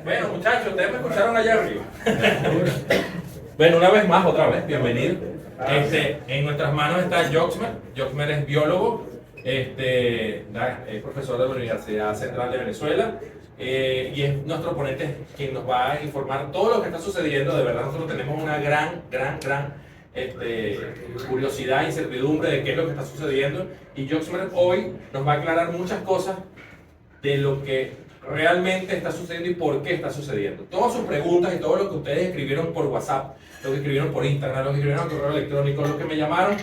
Bueno, muchachos, ustedes me escucharon allá arriba. Bueno, una vez más, otra vez, bienvenido. En nuestras manos está Joxmer. Joxmer es biólogo, es profesor de la Universidad Central de Venezuela y es nuestro ponente quien nos va a informar todo lo que está sucediendo. De verdad, nosotros tenemos una gran curiosidad e incertidumbre de qué es lo que está sucediendo. Y Joxmer hoy nos va a aclarar muchas cosas de lo que realmente está sucediendo y por qué está sucediendo. Todas sus preguntas y todo lo que ustedes escribieron por WhatsApp, lo que escribieron por Instagram, lo que escribieron al correo electrónico, lo que me llamaron,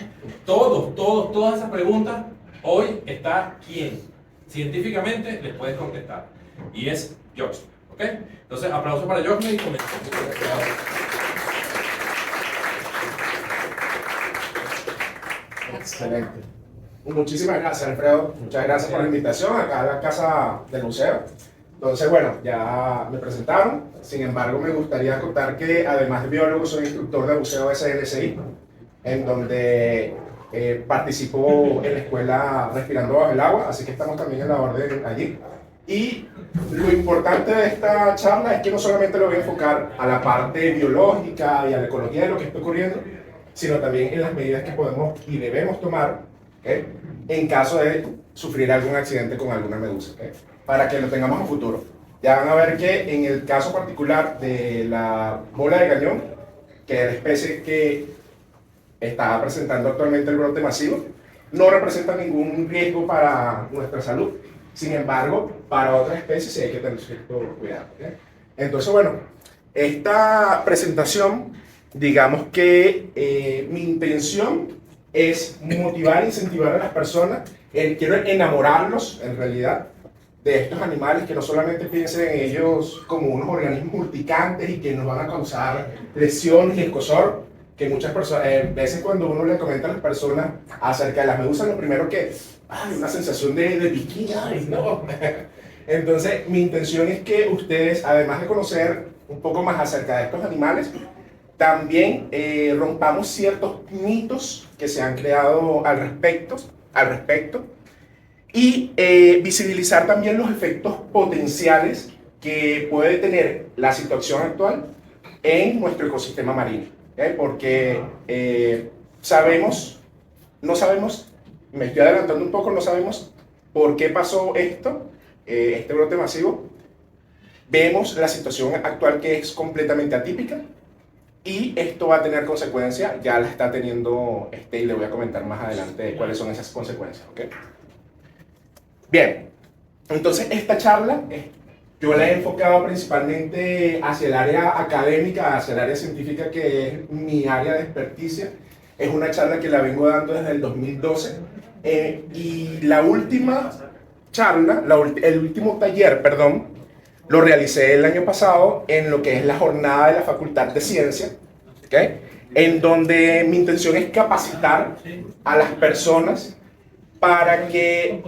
todas esas preguntas, hoy está quien científicamente les puede contestar. Y es Joxmer, ¿ok? Entonces, aplausos para Joxmer y comenzamos. Excelente. Muchísimas gracias, Alfredo. Muchas gracias por la invitación acá a la casa del museo. Entonces, bueno, ya me presentaron. Sin embargo, me gustaría contar que además de biólogo, soy instructor de buceo SNSI, en donde participo en la escuela Respirando Bajo el Agua, así que estamos también en la orden allí. Y lo importante de esta charla es que no solamente lo voy a enfocar a la parte biológica y a la ecología de lo que está ocurriendo, sino también en las medidas que podemos y debemos tomar, ¿okay?, en caso de sufrir algún accidente con alguna medusa, ¿okay?, para que lo tengamos a futuro. Ya van a ver que en el caso particular de la bola de cañón, que es la especie que está presentando actualmente el brote masivo, no representa ningún riesgo para nuestra salud. Sin embargo, para otras especies sí hay que tener cierto cuidado, ¿okay? Entonces, bueno, esta presentación, digamos que mi intención es motivar e incentivar a las personas, quiero enamorarlos en realidad de estos animales, que no solamente piensen en ellos como unos organismos urticantes y que nos van a causar lesiones y escozor, que muchas personas, veces cuando uno le comenta a las personas acerca de las medusas, lo primero que, hay una sensación de piquilla, no. Entonces, mi intención es que ustedes, además de conocer un poco más acerca de estos animales, también rompamos ciertos mitos que se han creado al respecto y visibilizar también los efectos potenciales que puede tener la situación actual en nuestro ecosistema marino, ¿okay? Porque no sabemos, me estoy adelantando un poco, no sabemos por qué pasó esto, este brote masivo. Vemos la situación actual que es completamente atípica, y esto va a tener consecuencias, ya la está teniendo, y le voy a comentar más adelante cuáles son esas consecuencias, ¿okay? Bien, entonces esta charla yo la he enfocado principalmente hacia el área académica, hacia el área científica, que es mi área de experticia. Es una charla que la vengo dando desde el 2012, y la última charla, el último taller, perdón, lo realicé el año pasado en lo que es la jornada de la Facultad de Ciencia, ¿okay?, en donde mi intención es capacitar a las personas para que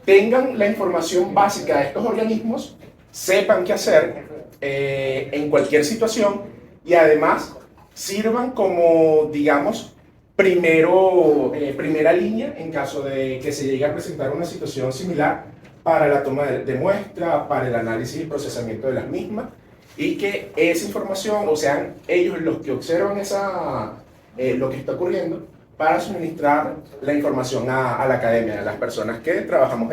tengan la información básica de estos organismos, sepan qué hacer en cualquier situación, y además sirvan como, digamos, primera línea en caso de que se llegue a presentar una situación similar, para la toma de muestra, para el análisis y procesamiento de las mismas, y que esa información, o sean ellos los que observan lo que está ocurriendo, para suministrar la información a la academia, a las personas que trabajamos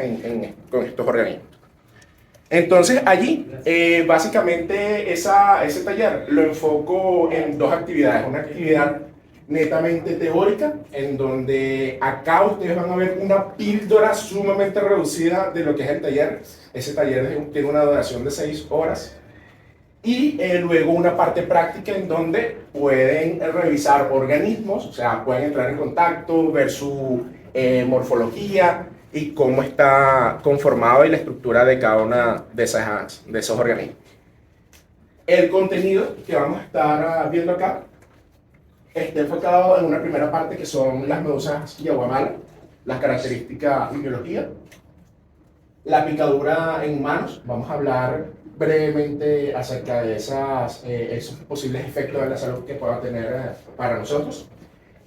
con estos organismos. Entonces allí, básicamente ese taller lo enfoco en dos actividades. Una actividad netamente teórica, en donde acá ustedes van a ver una píldora sumamente reducida de lo que es el taller. Ese taller tiene una duración de 6 horas. Y luego una parte práctica en donde pueden revisar organismos, o sea, pueden entrar en contacto, ver su morfología y cómo está conformado y la estructura de cada una de esos organismos. El contenido que vamos a estar viendo acá está enfocado en una primera parte, que son las medusas yaguamala, las características y biología. La picadura en humanos, vamos a hablar brevemente acerca de esos posibles efectos de la salud que pueda tener para nosotros.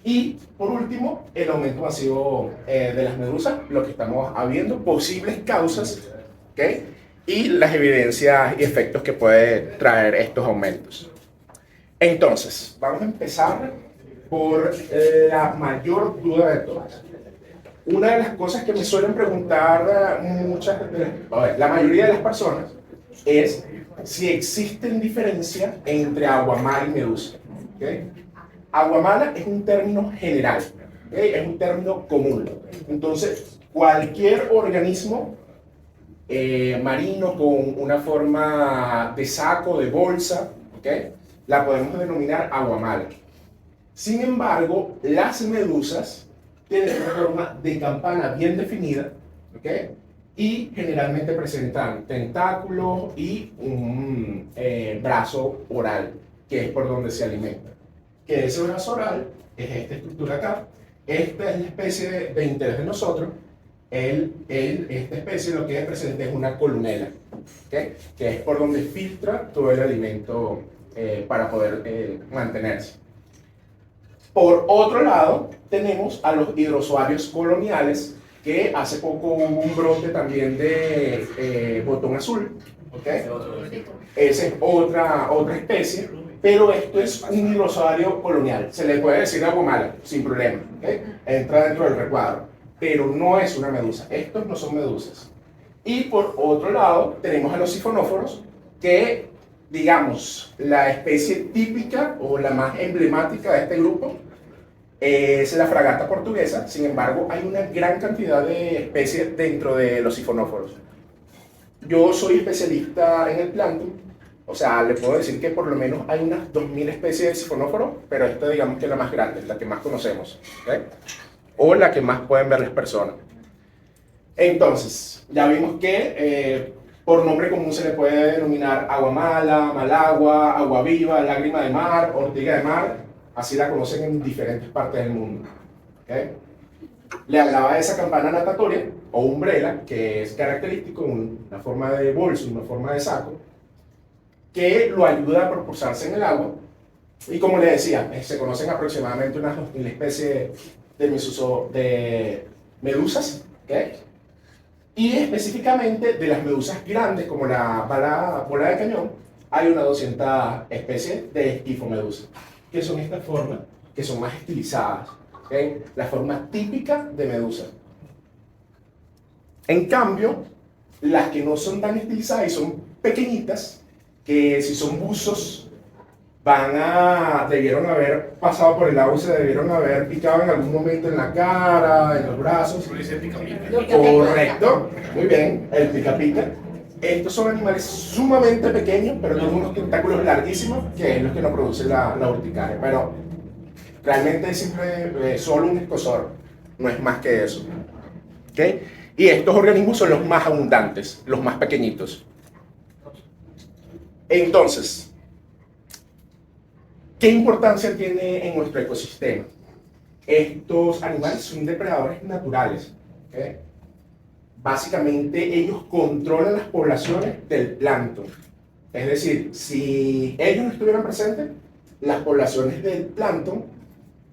Y por último, el aumento masivo de las medusas, lo que estamos viendo, posibles causas, ¿okay?, y las evidencias y efectos que puede traer estos aumentos. Entonces, vamos a empezar por la mayor duda de todas. Una de las cosas que me suelen preguntar la mayoría de las personas es si existen diferencias entre aguamala y medusa. ¿Okay? Aguamala es un término general, ¿okay? Es un término común. Entonces, cualquier organismo marino con una forma de saco, de bolsa, ¿okay? La podemos denominar aguamala. Sin embargo, las medusas tienen una forma de campana bien definida, ¿okay? Y generalmente presentan tentáculos y un brazo oral, que es por donde se alimenta. Que ese brazo oral es esta estructura acá. Esta es la especie de interés de nosotros. Esta especie lo que presenta es una columela, ¿okay? Que es por donde filtra todo el alimento para poder mantenerse. Por otro lado, tenemos a los hidrozoarios coloniales, que hace poco hubo un brote también de botón azul, ¿okay? Esa es otra especie, pero esto es un hidrozoario colonial. Se le puede decir aguamala, sin problema, ¿okay? Entra dentro del recuadro, pero no es una medusa. Estos no son medusas. Y por otro lado, tenemos a los sifonóforos, que, digamos, la especie típica o la más emblemática de este grupo es la fragata portuguesa. Sin embargo, hay una gran cantidad de especies dentro de los sifonóforos. Yo soy especialista en el plancton, o sea, le puedo decir que por lo menos hay unas 2000 especies de sifonóforos, pero esta digamos que es la más grande, la que más conocemos, ¿okay? O la que más pueden ver las personas. Entonces, ya vimos que por nombre común se le puede denominar aguamala, malagua, agua viva, lágrima de mar, ortiga de mar, así la conocen en diferentes partes del mundo. ¿Okay? Le hablaba de esa campana natatoria o umbrella, que es característico, una forma de bolso, una forma de saco, que lo ayuda a propulsarse en el agua. Y como le decía, se conocen aproximadamente unas 2000 especies de medusas, ¿okay? Y específicamente de las medusas grandes, como la bola de cañón, hay unas 200 especies de esquifomedusa, que son estas formas, que son más estilizadas, ¿okay? La forma típica de medusa. En cambio, las que no son tan estilizadas y son pequeñitas, que si son buzos, debieron haber pasado por el agua y se debieron haber picado en algún momento en la cara, en los brazos. Correcto, muy bien, el pica-pica. Estos son animales sumamente pequeños, pero tienen unos tentáculos larguísimos, que es lo que nos produce la urticaria. Pero realmente es solo un escozor, no es más que eso. ¿Okay? Y estos organismos son los más abundantes, los más pequeñitos. Entonces, ¿qué importancia tiene en nuestro ecosistema? Estos animales son depredadores naturales, ¿okay? Básicamente ellos controlan las poblaciones del plancton. Es decir, si ellos no estuvieran presentes, las poblaciones del plancton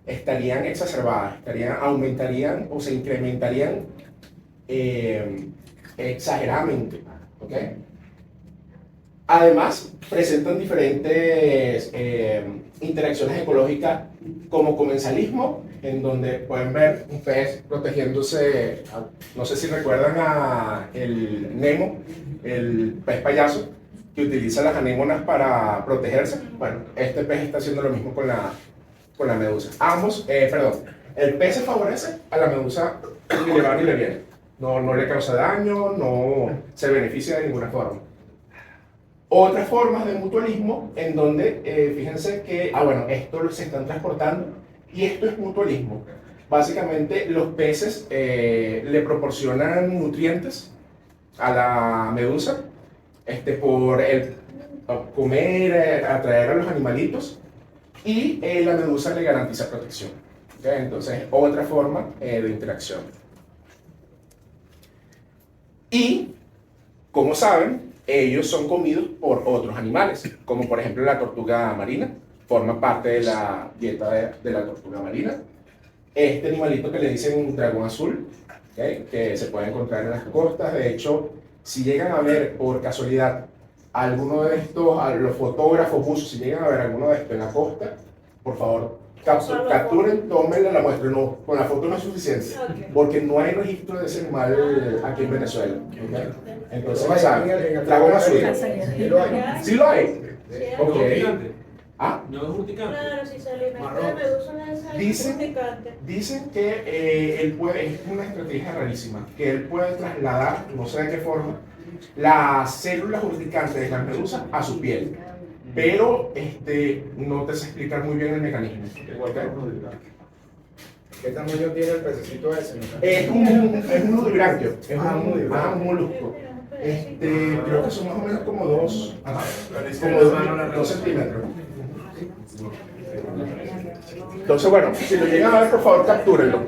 estarían exacerbadas, aumentarían o se incrementarían exageradamente, ¿okay? Además, presentan diferentes interacciones ecológicas como comensalismo, en donde pueden ver un pez protegiéndose. No sé si recuerdan a el Nemo, el pez payaso, que utiliza las anémonas para protegerse. Bueno, este pez está haciendo lo mismo con la medusa. El pez se favorece a la medusa ni le va ni le viene. No le causa daño, no se beneficia de ninguna forma. Otras formas de mutualismo en donde, fíjense que, esto se están transportando y esto es mutualismo. Básicamente los peces le proporcionan nutrientes a la medusa por el comer, atraer a los animalitos, y la medusa le garantiza protección. ¿Okay? Entonces, otra forma de interacción. Y, como saben, ellos son comidos por otros animales, como por ejemplo la tortuga marina, forma parte de la dieta de la tortuga marina. Este animalito que le dicen dragón azul, ¿okay? Que se puede encontrar en las costas, de hecho, si llegan a ver por casualidad alguno de estos, a los fotógrafos buzos, si llegan a ver alguno de estos en la costa, por favor, capturen, tómenle la muestra. No, con la foto no es suficiente, porque no hay registro de ese animal aquí en Venezuela. ¿Okay? Entonces, trago una suya. ¿Sí lo hay? Ok. ¿Ah? No es urticante. Claro, si se alimenta de medusas es urticante. Dicen que él puede, es una estrategia rarísima, que él puede trasladar, no sé de qué forma, las células urticantes de las medusas a su piel. Pero no te sé explicar muy bien el mecanismo. ¿Okay? ¿Qué tamaño tiene el pececito ese? Es un nudibranquio, es un molusco. Creo que son más o menos como 2 centímetros. Entonces, bueno, si lo llegan a ver, por favor, captúrenlo.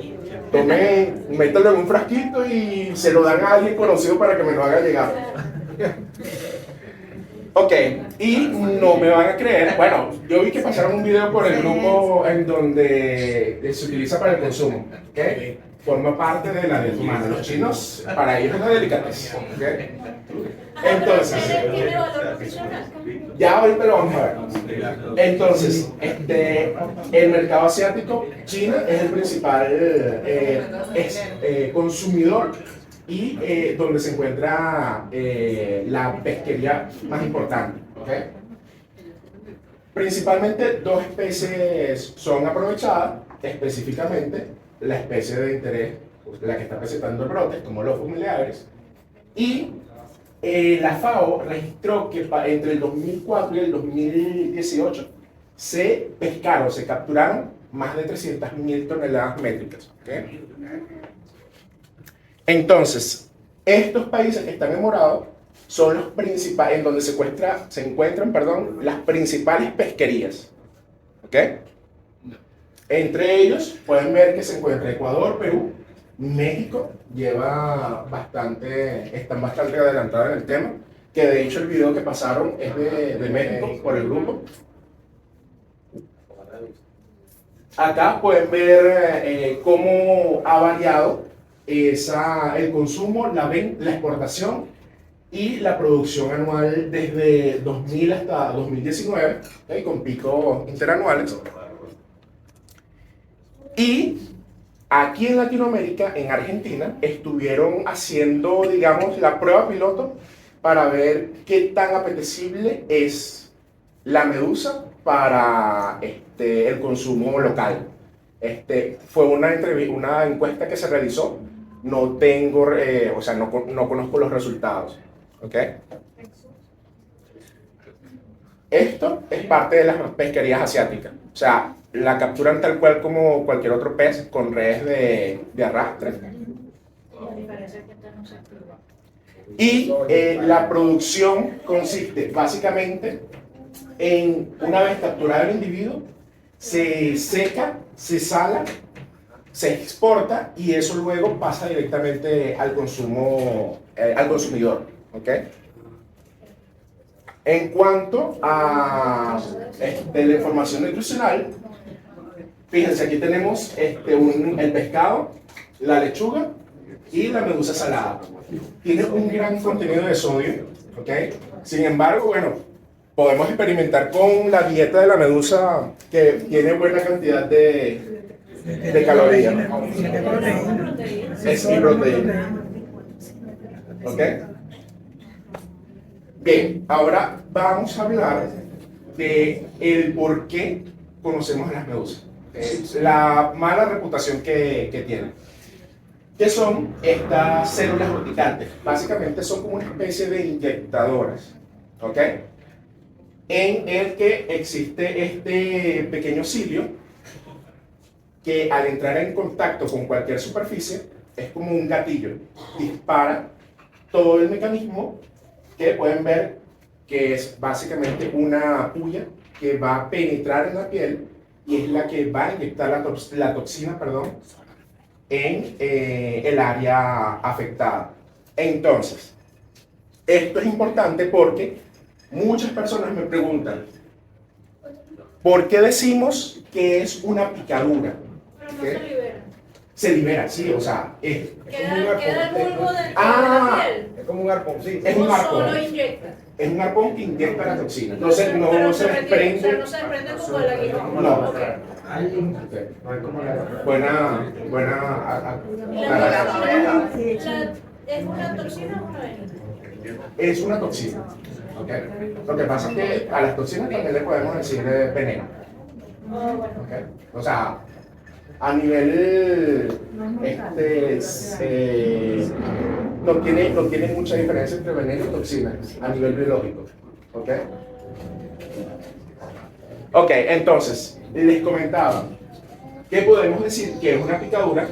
Métanlo en un frasquito y se lo dan a alguien conocido para que me lo haga llegar. Ok, y no me van a creer. Bueno, yo vi que pasaron un video por el grupo en donde se utiliza para el consumo. ¿Okay? Forma parte de la dieta humana. Los chinos, para ellos es una delicadeza. ¿Okay? Entonces, ¿tiene valor nutricional? ya ahorita lo vamos a ver. Entonces, el mercado asiático, China es el principal consumidor y donde se encuentra la pesquería más importante. ¿Okay? Principalmente dos especies son aprovechadas, específicamente la especie de interés, la que está presentando brotes, como los familiares, y la FAO registró que entre el 2004 y el 2018 se capturaron más de 300.000 toneladas métricas. ¿Okay? Entonces, estos países que están en morado son los principales, en donde se encuentran las principales pesquerías. ¿Ok? Entre ellos pueden ver que se encuentra Ecuador, Perú, México, están bastante adelantados en el tema, que de hecho el video que pasaron es de México por el grupo. Acá pueden ver cómo ha variado el consumo, la exportación y la producción anual desde 2000 hasta 2019, ¿okay? Con picos interanuales. Y aquí en Latinoamérica, en Argentina, estuvieron haciendo, digamos, la prueba piloto para ver qué tan apetecible es la medusa para el consumo local. Fue una encuesta que se realizó. No tengo, no conozco los resultados. ¿Ok? Esto es parte de las pesquerías asiáticas. O sea, la capturan tal cual como cualquier otro pez, con redes de arrastre. Y la producción consiste básicamente en, una vez capturado el individuo, se seca, se sala, se exporta y eso luego pasa directamente al consumidor. ¿Okay? En cuanto a la información nutricional, fíjense, aquí tenemos el pescado, la lechuga y la medusa salada. Tiene un gran contenido de sodio, ¿okay? Sin embargo, bueno, podemos experimentar con la dieta de la medusa, que tiene buena cantidad de calorías. Es proteína. ¿Ok? Bien, ahora vamos a hablar de el por qué conocemos a las medusas. La mala reputación que tienen. ¿Qué son estas células urticantes? Básicamente son como una especie de inyectadoras, ¿ok? En el que existe este pequeño cilio que al entrar en contacto con cualquier superficie es como un gatillo, dispara todo el mecanismo que pueden ver que es básicamente una puya que va a penetrar en la piel y es la que va a inyectar la toxina, en el área afectada. Entonces, esto es importante porque muchas personas me preguntan, ¿por qué decimos que es una picadura? Pero no se libera. Se libera, sí, o sea, Queda el bulbo dentro de la piel. Es como como un arponcito. Es un ¿O arpón. solo inyecta? Es un arpón que inyecta la toxina. Pero no se retira, o sea, desprende. no se desprende como el aguijón. No. Ok. No es como la... Buena ¿Y aclaración. es una toxina o una veneno? Es una toxina. ¿Okay? Lo que pasa es que a las toxinas también le podemos decir veneno. Ah, bueno. ¿Okay? O sea, a nivel no tiene mucha diferencia entre veneno y toxina a nivel biológico. ¿Ok? Ok, entonces, les comentaba que podemos decir que es una picadura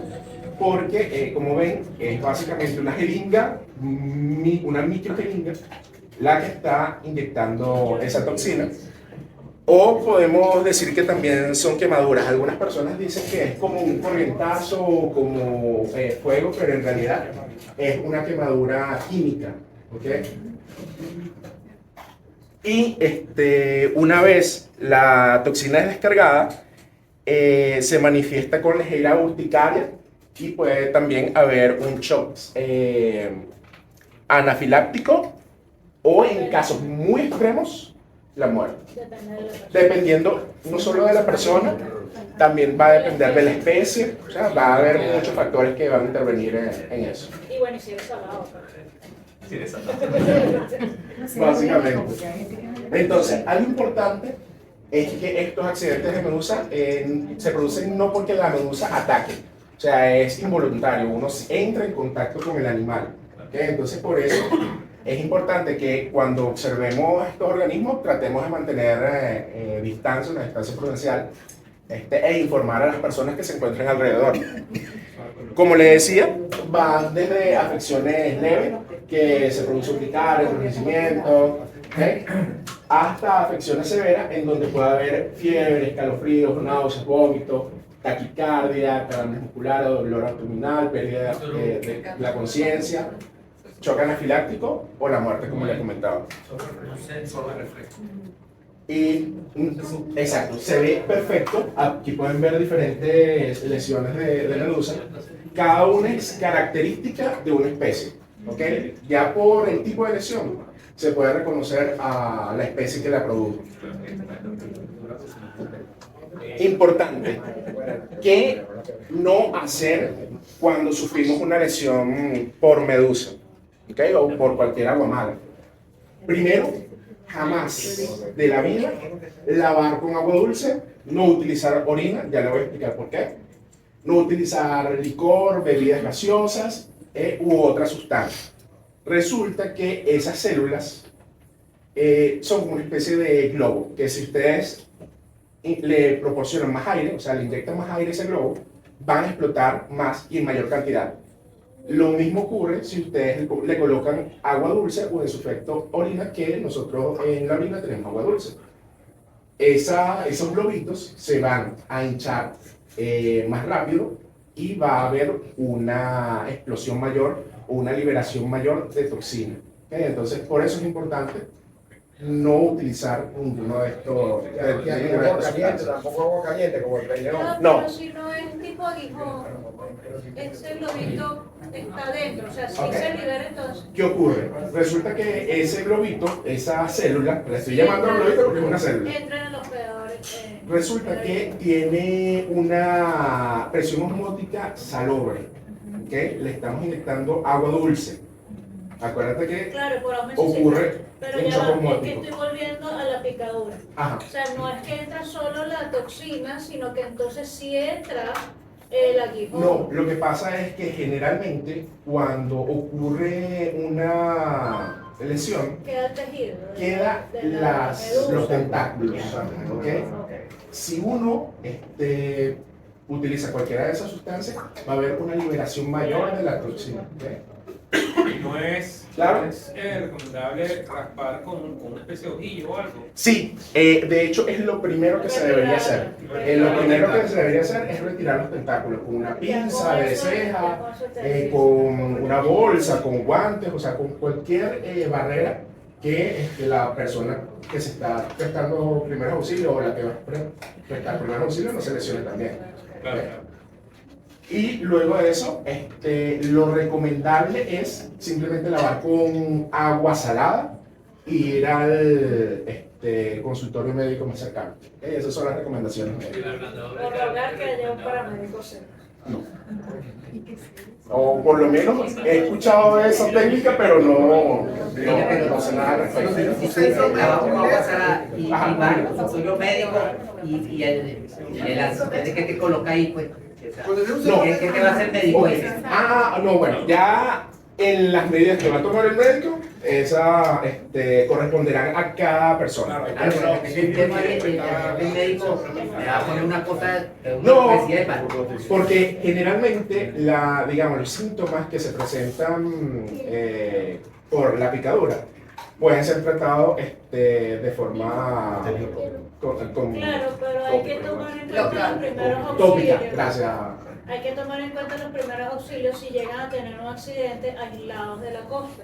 porque, como ven, es básicamente una jeringa, una microjeringa, la que está inyectando esa toxina. O podemos decir que también son quemaduras. Algunas personas dicen que es como un corrientazo o como fuego, pero en realidad es una quemadura química. ¿Okay? Y una vez la toxina es descargada, se manifiesta con ligera urticaria y puede también haber un shock anafiláctico o en casos muy extremos, la muerte. Depende de la persona. Dependiendo no solo de la persona, también va a depender de la especie, o sea, va a haber muchos factores que van a intervenir en eso. Y bueno, y si eres salado. Básicamente. Entonces, algo importante es que estos accidentes de medusa se producen no porque la medusa ataque, o sea, es involuntario, uno entra en contacto con el animal. ¿Okay? Entonces, por eso es importante que cuando observemos estos organismos tratemos de mantener distancia, una distancia prudencial, e informar a las personas que se encuentren alrededor. Como le decía, van desde afecciones leves, que se produce urticaria, enrojecimiento, ¿okay? Hasta afecciones severas, en donde puede haber fiebre, escalofríos, náuseas, vómitos, taquicardia, calambres musculares, dolor abdominal, pérdida de la conciencia, choque anafiláctico o la muerte, como le comentaba. Y, exacto, se ve perfecto. Aquí pueden ver diferentes lesiones de medusa. Cada una es característica de una especie. ¿Okay? Ya por el tipo de lesión se puede reconocer a la especie que la produjo. Importante, ¿qué no hacer cuando sufrimos una lesión por medusa? ¿Okay? O por cualquier agua mala. Primero, jamás de la vida lavar con agua dulce, no utilizar orina, ya le voy a explicar por qué, no utilizar licor, bebidas gaseosas u otras sustancias. Resulta que esas células son como una especie de globo, que si ustedes le proporcionan más aire, o sea, le inyectan más aire a ese globo, van a explotar más y en mayor cantidad. Lo mismo ocurre si ustedes le colocan agua dulce o en su efecto orina, que nosotros en la orina tenemos agua dulce. Esos globitos se van a hinchar más rápido y va a haber una explosión mayor o una liberación mayor de toxina. ¿Okay? Entonces, por eso es importante no utilizar ninguno de estos. Tampoco agua caliente como el peñón. No. Pero si no es tipo aguijón, ese globito está dentro, o sea, si se libera entonces. ¿Qué ocurre? Resulta que ese globito, esa célula, le estoy llamando globito porque es una célula. Entran en los peores. Resulta que tiene una presión osmótica salobre. ¿Okay? Le estamos inyectando agua dulce. Acuérdate que Claro, por aumento ocurre pero un ya choque va, es que osmótico. estoy volviendo a la picadura. Ajá. O sea, no es que entra solo la toxina, sino que entonces sí entra el aguijón. No, lo que pasa es que generalmente cuando ocurre una lesión, Queda el tejido. queda de la medusa. los tentáculos. ¿Okay? Si uno utiliza cualquiera de esas sustancias, va a haber una liberación mayor de la toxina. ¿Okay? No es, Claro. no es recomendable raspar con una especie de hojillo o algo. Sí, de hecho es lo primero que se debería hacer. Lo primero que se debería hacer es retirar los tentáculos con una pinza de ceja, con una bolsa, con guantes, o sea, con cualquier barrera que la persona que se está prestando primeros auxilios o la que va a prestar primeros auxilios no se lesione también. Claro, claro. Y luego de eso, lo recomendable es simplemente lavar con agua salada y ir al consultorio médico más cercano. Esas son las recomendaciones médicas. Por rogar que haya un paramédico cerca. No. O por lo menos he escuchado esa técnica, pero no sé nada al respecto. Usted dice lavamos con agua salada y va al consultorio médico y el asistente que te coloca ahí, pues. No. ¿Qué te va a hacer el médico? Oye, no, bueno, ya en las medidas que va a tomar el médico, esa corresponderán a cada persona. Claro, pero el tema el médico me va a poner una cosa, No. una especie de mal. Porque generalmente, digamos, los síntomas que se presentan por la picadura pueden ser tratados de forma Claro, pero hay que tomar en cuenta los primeros tópica. auxilios. Gracias. Hay que tomar en cuenta los primeros auxilios si llegan a tener un accidente aislados de la costa.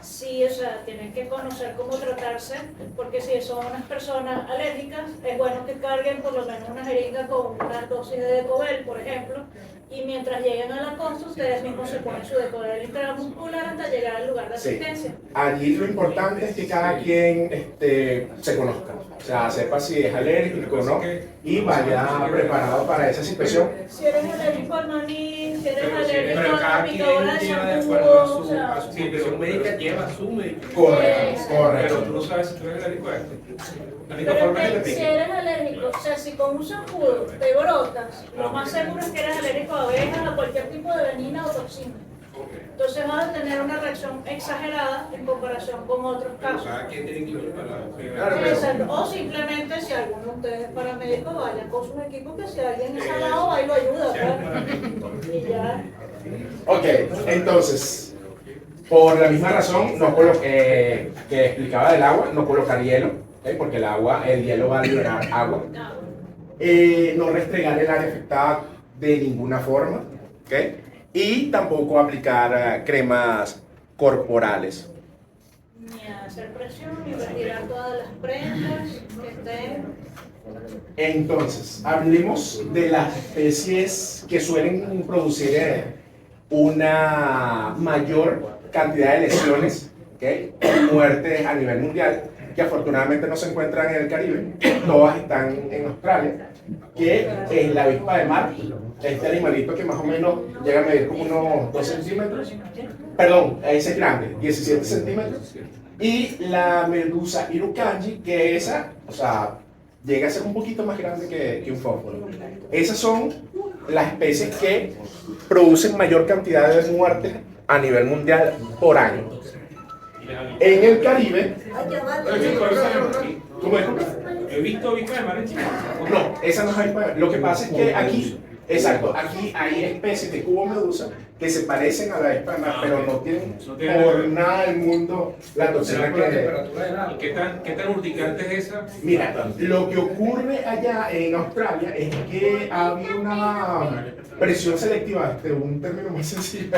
Sí, o sea, tienen que conocer cómo tratarse, porque si son unas personas alérgicas, es bueno que carguen por lo menos una jeringa con una dosis de Decobel, por ejemplo, y mientras lleguen a la costa, ustedes mismos se ponen su Decobel intramuscular hasta llegar al lugar de asistencia. Allí lo importante es que cada quien se conozca, o sea, sepa si es alérgico o no, y vaya preparado para esa situación. Si eres alérgico al maní, si eres Pero alérgico a la cada picadura de quien lleva de champú, acuerdo o sea, a su situación médica, lleva su medicación. Correcto, Pero correcto. tú no sabes si tú eres alérgico a esto. La única pero forma es que te si pique. eres alérgico, o sea, si con un zancudo te brotas, lo más seguro es que eres alérgico a abejas, a cualquier tipo de veneno o toxina. Entonces vas a tener una reacción exagerada en comparación con otros casos. Cada quien tiene que ir Claro, pero- Exacto. O simplemente si alguno de ustedes es paramédico, vayan con sus equipos, que si alguien es al lado, ahí lo ayuda. ¿Verdad? Y ya. Ok, entonces, por la misma razón, que explicaba del agua, no colocar hielo, ¿ok? Porque el hielo va a liberar agua. No restregar el área afectada de ninguna forma, ¿ok? Y tampoco aplicar cremas corporales. Ni hacer presión, ni retirar todas las prendas que estén. Entonces, hablemos de las especies que suelen producir una mayor cantidad de lesiones, ¿okay? Y muertes a nivel mundial, que afortunadamente no se encuentran en el Caribe, todas están en Australia, que es la avispa de mar, este animalito que más o menos llega a medir como unos 2 centímetros, perdón, ese es grande, 17 centímetros, y la medusa irukandji, que esa, o sea, llega a ser un poquito más grande que un fósforo. Esas son las especies que producen mayor cantidad de muertes a nivel mundial por año. En el Caribe, ¿cómo es? He visto avispas de mar en Chile. No, esa no es avispa. Lo que pasa es que aquí, exacto, aquí hay especies de cubomedusa que se parecen a la avispa de mar, pero no tienen por nada del mundo la toxina que... ¿Y qué tan urticante es esa? Mira, lo que ocurre allá en Australia es que ha habido una presión selectiva, un término más sencillo.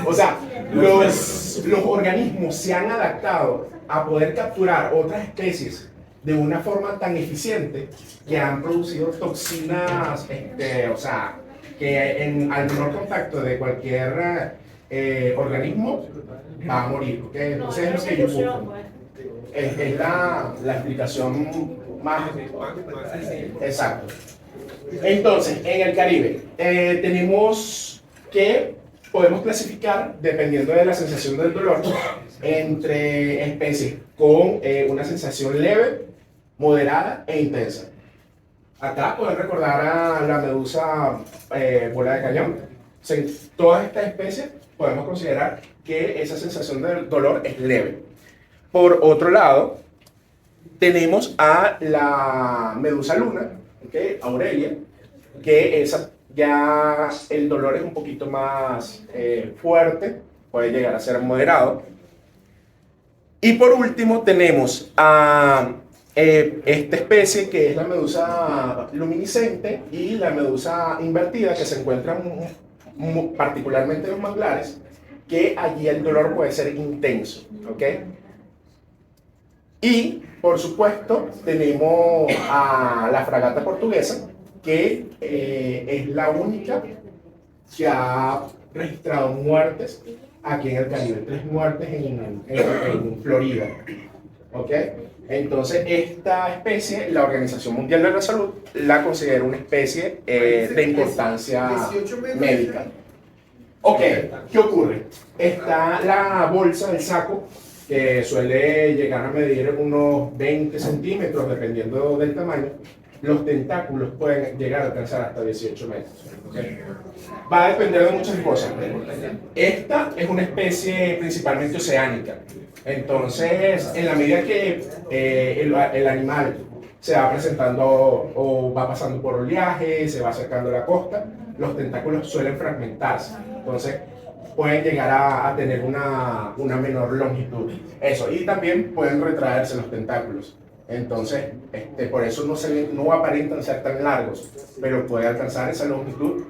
O sea, los organismos se han adaptado a poder capturar otras especies de una forma tan eficiente que han producido toxinas, o sea, que al menor contacto de cualquier organismo va a morir. ¿Ok? Entonces es lo que yo busco. Es la explicación más exacto. Entonces, en el Caribe tenemos que podemos clasificar, dependiendo de la sensación del dolor, entre especies con una sensación leve, moderada e intensa. Acá pueden recordar a la medusa bola de cañón. Todas estas especies podemos considerar que esa sensación del dolor es leve. Por otro lado, tenemos a la medusa luna, ¿okay? Aurelia, que esa ya el dolor es un poquito más fuerte, puede llegar a ser moderado. Y por último tenemos a esta especie que es la medusa luminiscente y la medusa invertida, que se encuentran particularmente en los manglares, que allí el dolor puede ser intenso, ¿ok? Y, por supuesto, tenemos a la fragata portuguesa, que es la única que ha registrado muertes aquí en el Caribe, 3 muertes en Florida. ¿Ok? Entonces, esta especie, la Organización Mundial de la Salud la considera una especie de importancia médica. Ok, ¿qué ocurre? Está la bolsa, el saco, que suele llegar a medir unos 20 centímetros, dependiendo del tamaño. Los tentáculos pueden llegar a alcanzar hasta 18 metros. ¿Okay? Va a depender de muchas cosas. Esta es una especie principalmente oceánica. Entonces, en la medida que el animal se va presentando o va pasando por oleaje, se va acercando a la costa, los tentáculos suelen fragmentarse. Entonces, pueden llegar a tener una menor longitud. Eso, y también pueden retraerse los tentáculos. Entonces, por eso no aparentan ser tan largos, pero puede alcanzar esa longitud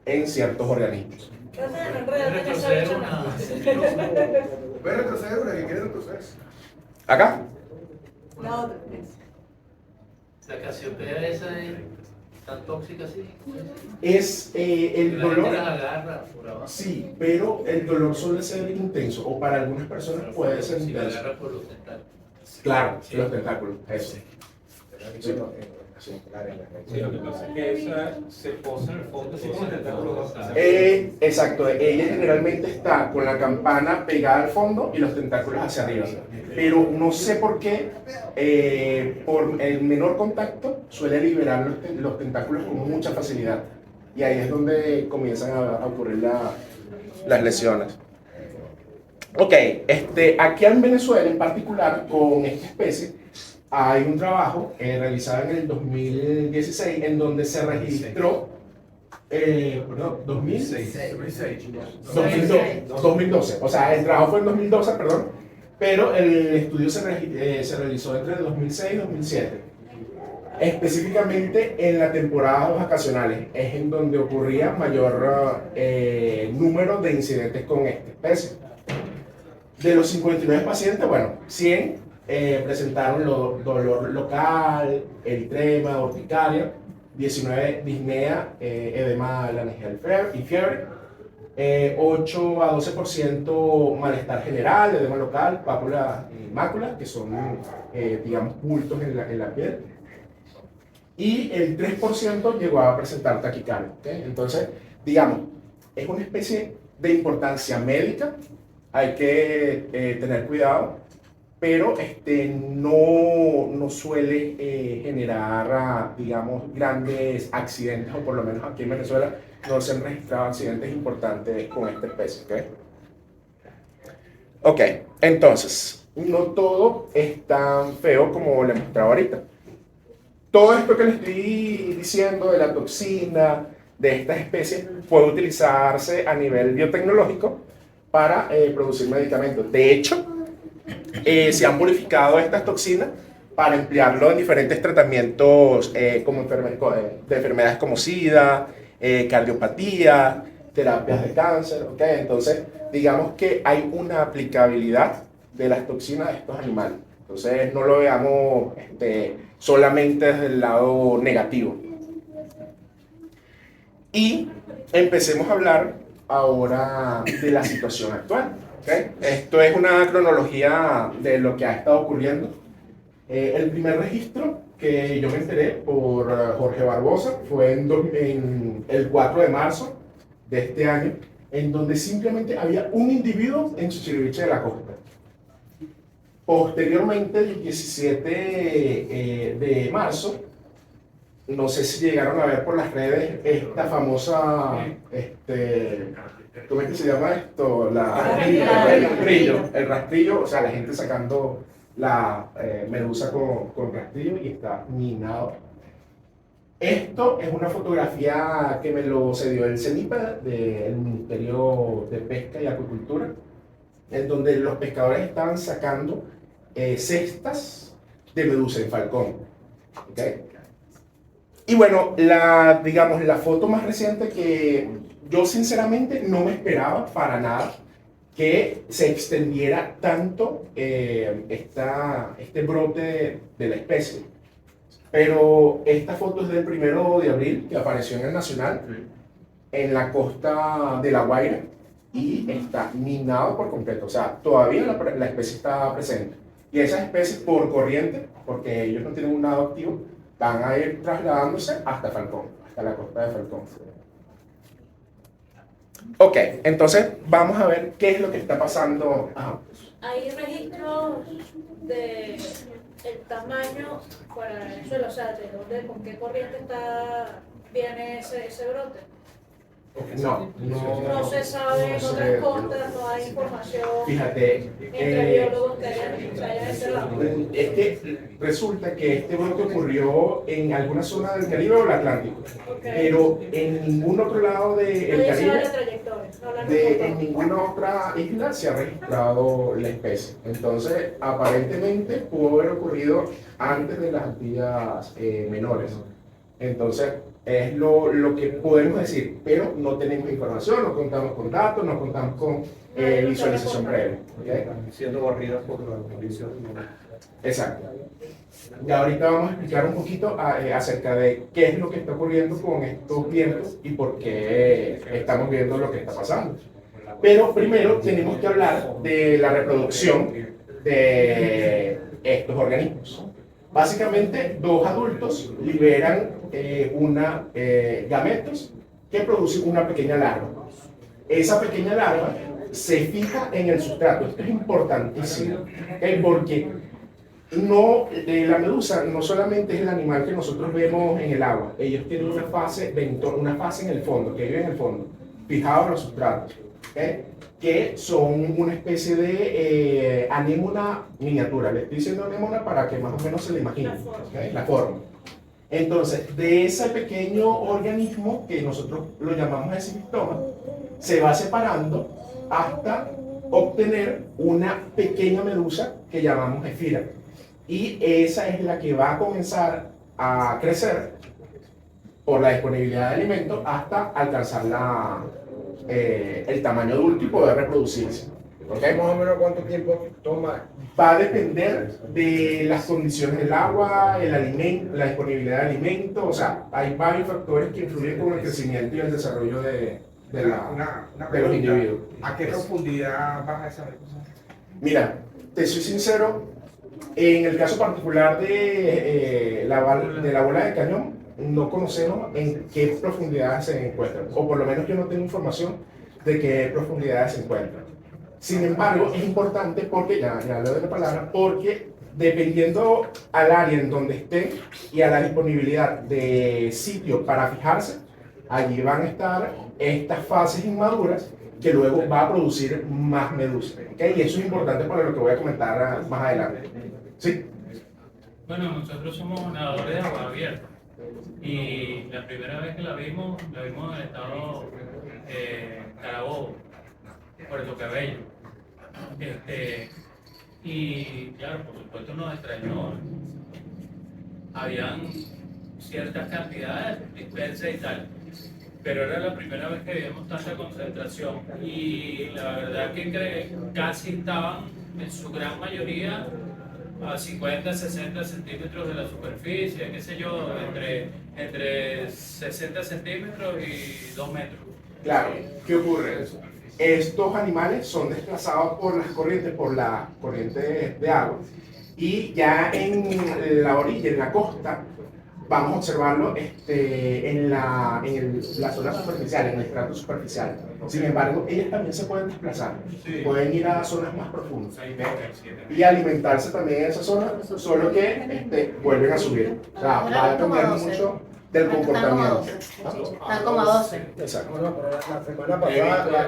en ciertos organismos. Voy a retroceder una que quiere retroceder. ¿Acá? La otra. La casiopea esa es tan tóxica así. Es el La gente dolor. las agarra por abajo. Sí, pero el dolor suele ser intenso, o para algunas personas puede ser Si la intenso. agarra por los tentáculos. Claro, los tentáculos, eso. Sí, lo que pasa es que esa se posa en el fondo así con el tentáculo. Exacto, ella generalmente está con la campana pegada al fondo y los tentáculos hacia arriba. Pero no sé por qué, por el menor contacto, suele liberar los tentáculos con mucha facilidad. Y ahí es donde comienzan a ocurrir las lesiones. Ok, aquí en Venezuela en particular, con esta especie, hay un trabajo realizado en el 2016 en donde se registró, perdón, 2012, o sea, el trabajo fue en 2012, perdón, pero el estudio se realizó entre el 2006 y 2007. Específicamente en la temporada vacacionales es en donde ocurría mayor número de incidentes con esta especie. De los 59 pacientes, bueno, 100 presentaron dolor local, eritrema, urticaria, 19 disnea, edema laringeal y fiebre, 8 a 12% malestar general, edema local, pápula y mácula, que son, digamos, bultos en la piel, y el 3% llegó a presentar taquicardia. ¿Okay? Entonces, digamos, es una especie de importancia médica, hay que tener cuidado, pero no suele generar, digamos, grandes accidentes, o por lo menos aquí en Venezuela no se han registrado accidentes importantes con esta especie. Ok, entonces, no todo es tan feo como le mostraba ahorita. Todo esto que le estoy diciendo de la toxina, de estas especies, puede utilizarse a nivel biotecnológico para producir medicamentos. De hecho, se han purificado estas toxinas para emplearlo en diferentes tratamientos de enfermedades como SIDA, cardiopatía, terapias de cáncer. ¿Okay? Entonces, digamos que hay una aplicabilidad de las toxinas a estos animales. Entonces, no lo veamos solamente desde el lado negativo. Y empecemos a hablar ahora de la situación actual. ¿Okay? Esto es una cronología de lo que ha estado ocurriendo. El primer registro que yo me enteré por Jorge Barbosa fue en el 4 de marzo de este año, en donde simplemente había un individuo en Chichiriviche de la Costa. Posteriormente, el 17 de marzo, no sé si llegaron a ver por las redes esta famosa, ¿cómo es que se llama esto? El rastrillo, o sea, la gente sacando la medusa con rastrillo y está minado. Esto es una fotografía que me lo cedió el CENIPA del Ministerio de Pesca y Acuicultura, en donde los pescadores estaban sacando cestas de medusa en Falcón. ¿Okay? Y bueno, digamos, la foto más reciente que yo sinceramente no me esperaba para nada que se extendiera tanto este brote de la especie. Pero esta foto es del 1 de abril, que apareció en el Nacional, en la costa de La Guaira y está minado por completo. O sea, todavía la especie está presente. Y esas especies por corriente, porque ellos no tienen un nado activo, van a ir trasladándose hasta Falcón, hasta la costa de Falcón. Ok, entonces vamos a ver qué es lo que está pasando. Ajá. Hay registros de el tamaño para Venezuela, o sea, de dónde, con qué corriente viene ese brote. No se sabe, en otras costas no hay información Fíjate, entre biólogos que hayan ese lado. es que resulta que este brote ocurrió en alguna zona del Caribe o el Atlántico, pero en ningún otro lado del Nadie sabe Caribe, la trayectoria, no la han en reportado. ninguna otra isla se ha registrado la especie. Entonces, aparentemente pudo haber ocurrido antes de las Antillas menores. Entonces, es lo que podemos decir, pero no tenemos información, no contamos con datos, no contamos con visualización previa. ¿Okay? Siendo barridas por la condición. Exacto. Y ahorita vamos a explicar un poquito acerca de qué es lo que está ocurriendo con estos vientos y por qué estamos viendo lo que está pasando. Pero primero tenemos que hablar de la reproducción de estos organismos. Básicamente, dos adultos liberan gametos que producen una pequeña larva. Esa pequeña larva se fija en el sustrato. Esto es importantísimo, porque la medusa no solamente es el animal que nosotros vemos en el agua. Ellos tienen una fase en el fondo, que vive en el fondo, fijados en los sustratos, ¿okay? Que son una especie de anémona miniatura. Le estoy diciendo anémona para que más o menos se le imagine, ¿okay? La forma. Entonces, de ese pequeño organismo, que nosotros lo llamamos eximistoma, se va separando hasta obtener una pequeña medusa que llamamos efira. Y esa es la que va a comenzar a crecer por la disponibilidad de alimentos hasta alcanzar el tamaño adulto y poder reproducirse. ¿Okay? Más o menos cuánto tiempo toma. Va a depender de las condiciones del agua, el alimento, la disponibilidad de alimentos. O sea, hay varios factores que influyen con el crecimiento y el desarrollo de los individuos. ¿A qué profundidad baja esa medusa? Mira, te soy sincero, en el caso particular de la bola de cañón, no conocemos en qué profundidades se encuentran, o por lo menos yo no tengo información de qué profundidades se encuentran. Sin embargo, es importante porque, ya le doy la palabra, porque dependiendo al área en donde esté y a la disponibilidad de sitio para fijarse, allí van a estar estas fases inmaduras que luego va a producir más medusas. ¿Okay? Y eso es importante para lo que voy a comentar más adelante. ¿Sí? Bueno, nosotros somos nadadores de agua abierta y la primera vez que la vimos en el estado Carabobo, Puerto Cabello. Y claro, por supuesto nos extrañó. Habían ciertas cantidades dispersas y tal, pero era la primera vez que vimos tanta concentración y la verdad que casi estaban en su gran mayoría a 50, 60 centímetros de la superficie, qué sé yo, entre 60 centímetros y 2 metros. Claro, ¿qué ocurre? Estos animales son desplazados por las corrientes de agua y ya en la orilla, en la costa, vamos a observarlo en la zona superficial, en el estrato superficial. Sin embargo, ellas también se pueden desplazar, pueden ir a zonas más profundas y alimentarse también en esa zona, solo que vuelven a subir. O sea, va a depender mucho del comportamiento. Están como a 12. Exacto. No, pero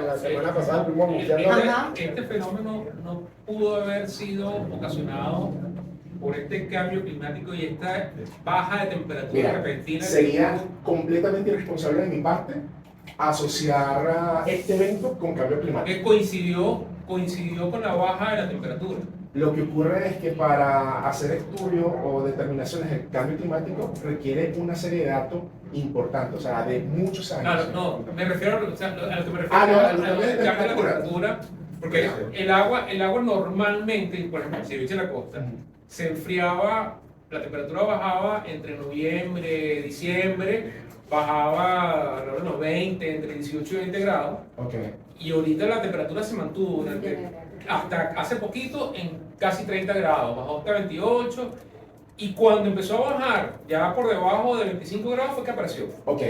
la semana pasada estuvimos anunciando. Este fenómeno no pudo haber sido ocasionado por este cambio climático y esta baja de temperatura repentina. Sería completamente irresponsable de mi parte asociar este evento con cambio climático. Que coincidió con la baja de la temperatura. Lo que ocurre es que para hacer estudios o determinaciones del cambio climático requiere una serie de datos importantes, o sea, de muchos años. Claro, no, me refiero a lo que me refiero al cambio de temperatura. temperatura, porque el agua normalmente, por ejemplo, si viste la costa, se enfriaba, la temperatura bajaba entre noviembre, diciembre, bajaba alrededor de los 20, entre 18 y 20 grados. Ok. Y ahorita la temperatura se mantuvo hasta hace poquito en casi 30 grados, bajó hasta 28. Y cuando empezó a bajar, ya por debajo de 25 grados, fue que apareció. Ok.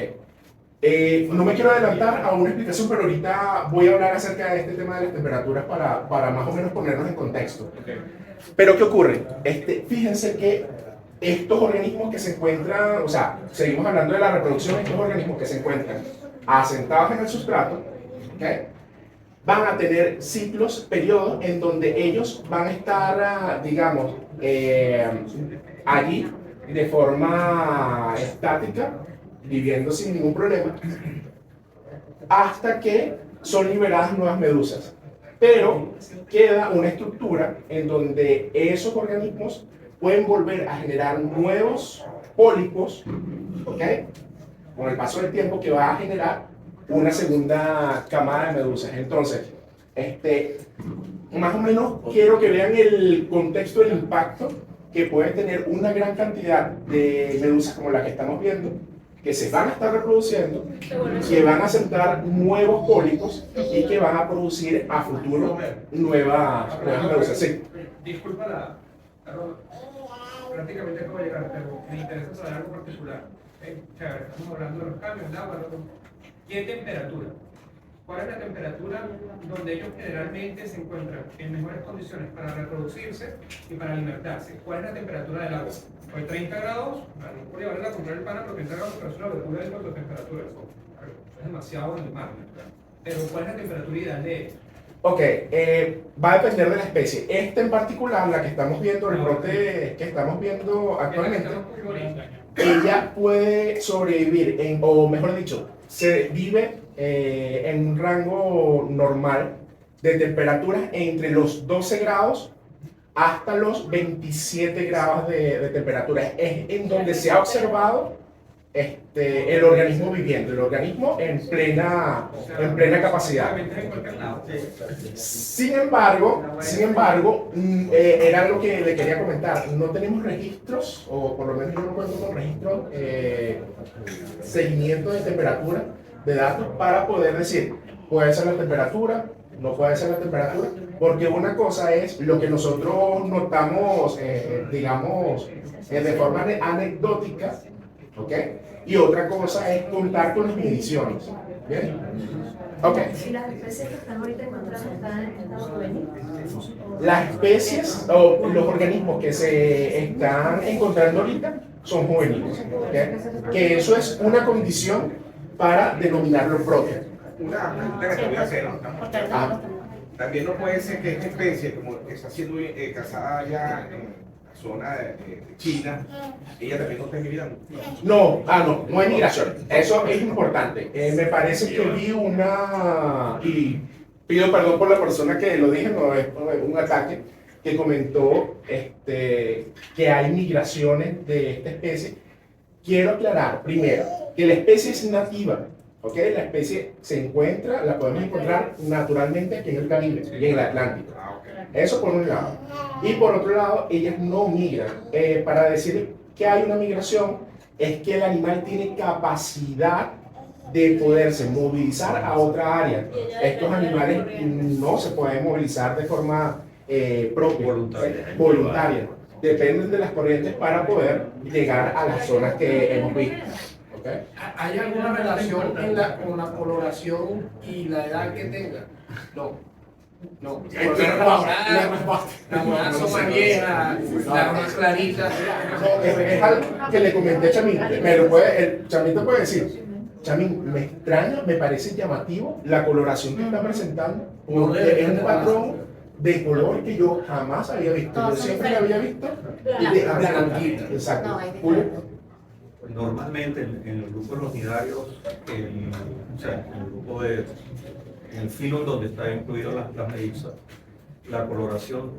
No me quiero adelantar a una explicación, pero ahorita voy a hablar acerca de este tema de las temperaturas para más o menos ponernos en contexto. Okay. Pero ¿qué ocurre? Fíjense que estos organismos que se encuentran, o sea, seguimos hablando de la reproducción, estos organismos que se encuentran asentados en el sustrato, ¿okay? Van a tener ciclos, periodos en donde ellos van a estar, digamos, allí de forma estática, viviendo sin ningún problema, hasta que son liberadas nuevas medusas. Pero queda una estructura en donde esos organismos pueden volver a generar nuevos pólipos, ¿ok? Con el paso del tiempo, que va a generar una segunda camada de medusas. Entonces, más o menos quiero que vean el contexto del impacto que puede tener una gran cantidad de medusas como la que estamos viendo, que se van a estar reproduciendo, que van a sentar nuevos pólipos y que van a producir a futuro nuevas medusas. Sí. Disculpa la prácticamente acabo de llegar, pero me interesa saber algo particular. O sea, estamos hablando de los cambios de agua, ¿no? ¿Qué temperatura? ¿Cuál es la temperatura donde ellos generalmente se encuentran en mejores condiciones para reproducirse y para alimentarse? ¿Cuál es la temperatura del agua? Pues 30 grados, no por llevarle a comprar el pan, pero 30 grados es una locura en cuanto a temperatura. Es demasiado en el mar. Pero ¿cuál es la temperatura ideal de ellos? Ok, va a depender de la especie. Esta en particular, la que estamos viendo, el brote que estamos viendo actualmente, ella puede sobrevivir, o mejor dicho, se vive en un rango normal de temperaturas entre los 12 grados hasta los 27 grados de temperatura. Es en donde se ha observado el organismo viviendo, el organismo en plena capacidad. Sin embargo, era lo que le quería comentar. No tenemos registros, o por lo menos yo no cuento con registros, seguimiento de temperatura, de datos, para poder decir, puede ser la temperatura, no puede ser la temperatura, porque una cosa es lo que nosotros notamos, digamos, de forma anecdótica, ¿ok? Y otra cosa es contar con las mediciones. ¿Bien? Ok. ¿Y las especies que están ahorita encontrando están en estado juvenil? Las especies o los organismos que se están encontrando ahorita son juveniles. ¿Ok? Que eso es una condición para denominarlo propio. Una pregunta que te voy a hacer. También no puede ser que esta especie, como está siendo cazada allá en la zona de China, ella también no está migrando. No hay migración. Eso es importante. Me parece que vi y pido perdón por la persona que lo dije, no es un ataque, que comentó que hay migraciones de esta especie. Quiero aclarar, primero, que la especie es nativa. ¿Ok? La especie se encuentra, la podemos encontrar naturalmente aquí en el Caribe y en el Atlántico. Eso por un lado. Y por otro lado, ellas no migran. Para decir que hay una migración, es que el animal tiene capacidad de poderse movilizar a otra área. Estos animales no se pueden movilizar de forma propia, voluntaria. Dependen de las corrientes para poder llegar a las zonas que hemos visto. ¿Okay? ¿Hay alguna relación con la coloración y la edad que tenga? No. No. La más más vieja, la más clarita. Es algo que le comenté a Chamín. El Chamín te puede decir, Chamín, me extraña, me parece llamativo la coloración que está presentando. Es un patrón de color que yo jamás había visto. Yo siempre lo había visto de blanquita. Exacto. Normalmente en el grupo de los nidarios, en el grupo en el filo donde están incluidas las medusas, la coloración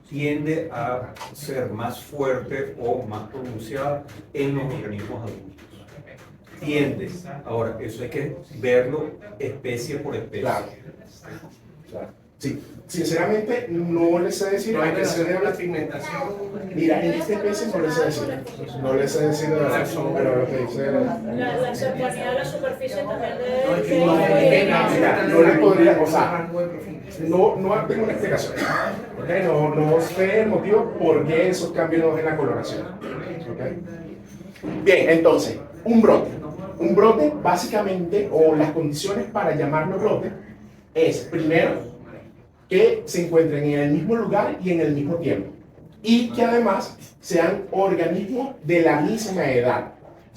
tiende a ser más fuerte o más pronunciada en los organismos adultos. Tiende. Ahora, eso hay que verlo especie por especie. Claro. Sí, sinceramente no les sé decir No hay a qué se relación con la debe. pigmentación. Mira, en este especie no les sé decir. No les sé decir de verdad, pero lo que dice. La cercanía de la superficie también No, es que de no Mira, no le podría, o sea, no tengo una explicación. ¿Ok? No sé el motivo por qué esos cambios en la coloración. ¿Ok? Bien, entonces, un brote. Un brote, básicamente, o las condiciones para llamarlo brote, es primero que se encuentren en el mismo lugar y en el mismo tiempo. Y que además sean organismos de la misma edad,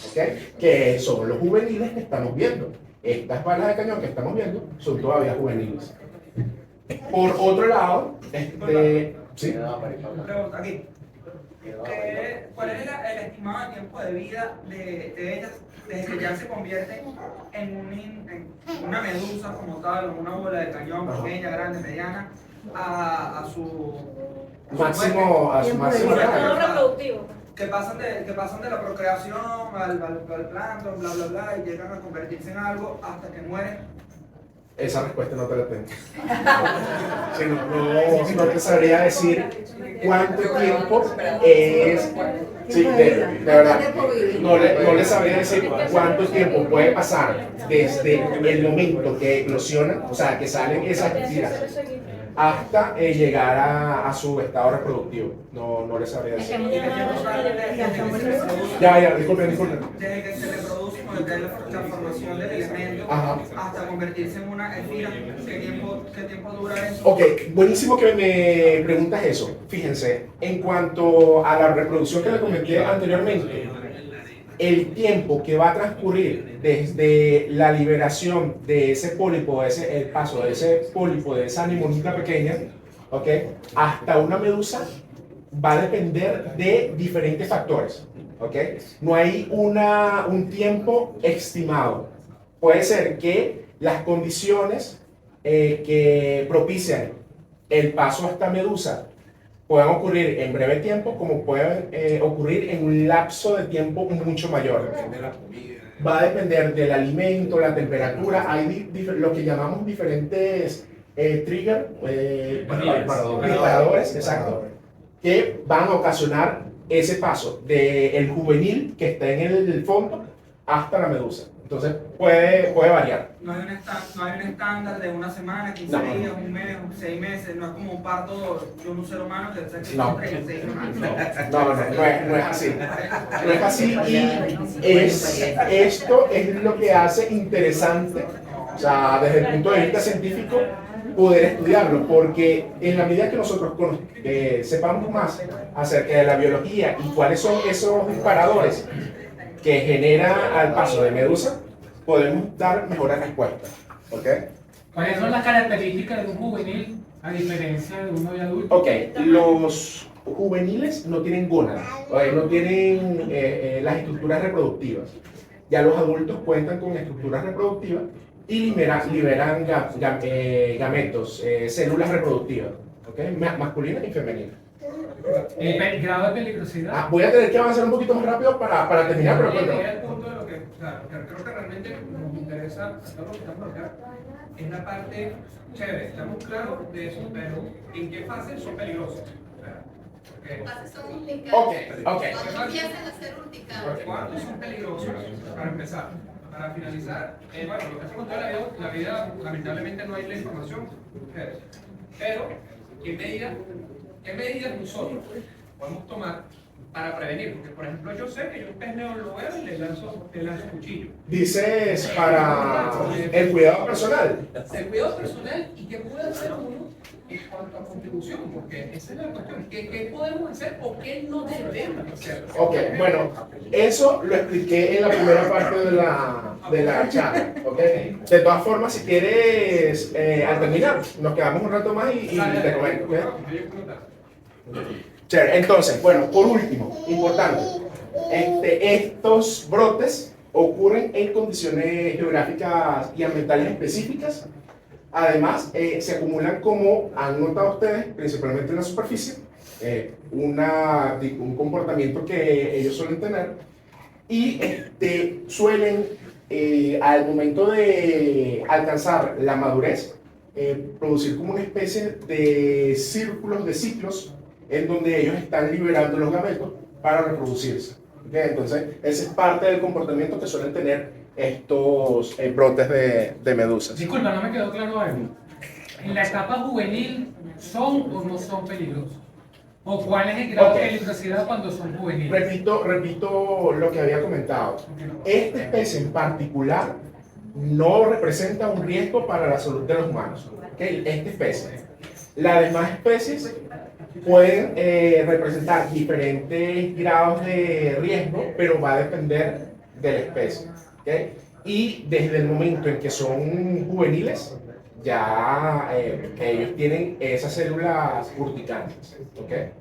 ¿ok? Que son los juveniles que estamos viendo. Estas balas de cañón que estamos viendo son todavía juveniles. Por otro lado, ¿sí? Pregunta aquí. ¿Cuál es el estimado de tiempo de vida de ellas desde que ya se convierten en una medusa como tal, o una bola de cañón pequeña, grande, mediana, a su Máximo, a su máximo estado rango? reproductivo? que pasan de la procreación al plancton, bla bla bla, y llegan a convertirse en algo hasta que mueren? Esa respuesta no te la tengo. Sí, no te sabría decir cuánto tiempo es. Sí, de verdad. No le sabría decir cuánto tiempo puede pasar desde el momento que eclosionan, o sea, que salen esas tiras, hasta llegar a su estado reproductivo. No le sabría decir. Ya, disculpen. Desde que se reproducen o desde la formación del elemento hasta convertirse en una esfera, ¿qué tiempo dura eso? Ok, buenísimo que me preguntas eso. Fíjense, en cuanto a la reproducción que le comenté anteriormente, el tiempo que va a transcurrir desde la liberación de ese pólipo, el paso de ese pólipo, de esa animonita pequeña, ¿ok? Hasta una medusa, va a depender de diferentes factores, ¿ok? No hay un tiempo estimado. Puede ser que las condiciones que propician el paso a esta medusa pueden ocurrir en breve tiempo, como pueden ocurrir en un lapso de tiempo mucho mayor. Va a depender del alimento, la temperatura. Hay lo que llamamos diferentes disparadores, exacto, que van a ocasionar ese paso del juvenil que está en el fondo hasta la medusa. Entonces puede variar. No hay un estándar de una semana, 15 días, un mes, 6 meses. No es como un parto de un ser humano que se No. en 6 semanas. No es así. No es así y esto es lo que hace interesante, o sea, desde el punto de vista científico, poder estudiarlo, porque en la medida que nosotros sepamos más acerca de la biología y cuáles son esos disparadores que genera al paso de medusa, podemos dar mejores respuestas. ¿Ok? ¿Cuáles son las características de un juvenil a diferencia de uno de adulto? Ok, los juveniles no tienen gónadas, no tienen las estructuras reproductivas. Ya los adultos cuentan con estructuras reproductivas y liberan gametos, células reproductivas, ¿okay? Masculinas y femeninas. ¿El grado de peligrosidad? Voy a tener que avanzar un poquito más rápido para terminar, pero Llegué cuéntame. al punto de lo que, o sea, que creo que realmente nos interesa a todos los que estamos acá, es la parte chévere. Estamos claros de eso, pero ¿en qué fase son peligrosos? Ok. ¿Cuántos son peligrosos? Para empezar. Para finalizar, bueno, lo que hacemos toda la vida, lamentablemente no hay la información, pero ¿qué medidas nosotros podemos tomar para prevenir? Porque, por ejemplo, yo sé que yo un pez neón lo veo y le lanzo cuchillo. Dices para el cuidado personal. El cuidado personal y qué puede hacer uno en cuanto a contribución, porque esa es la cuestión. ¿Qué podemos hacer o qué no debemos hacer? Ok, bueno, eso lo expliqué en la primera parte de la charla, ¿ok? De todas formas, si quieres, al terminar, nos quedamos un rato más y te comento, ¿ok? Chévere, entonces, bueno, por último, importante, estos brotes ocurren en condiciones geográficas y ambientales específicas. Además, se acumulan, como han notado ustedes, principalmente en la superficie, un comportamiento que ellos suelen tener y suelen, al momento de alcanzar la madurez, producir como una especie de círculos, de ciclos, en donde ellos están liberando los gametos para reproducirse. ¿Okay? Entonces, ese es parte del comportamiento que suelen tener estos brotes de medusas. Disculpa, no me quedó claro algo. ¿En la etapa juvenil son o no son peligrosos? ¿O cuál es el grado de peligrosidad cuando son juveniles? Repito lo que había comentado. Esta especie en particular no representa un riesgo para la salud de los humanos. ¿Okay? Esta especie. Las demás especies pueden representar diferentes grados de riesgo, pero va a depender de la especie. ¿Okay? Y desde el momento en que son juveniles, ya ellos tienen esas células urticantes. ¿Okay?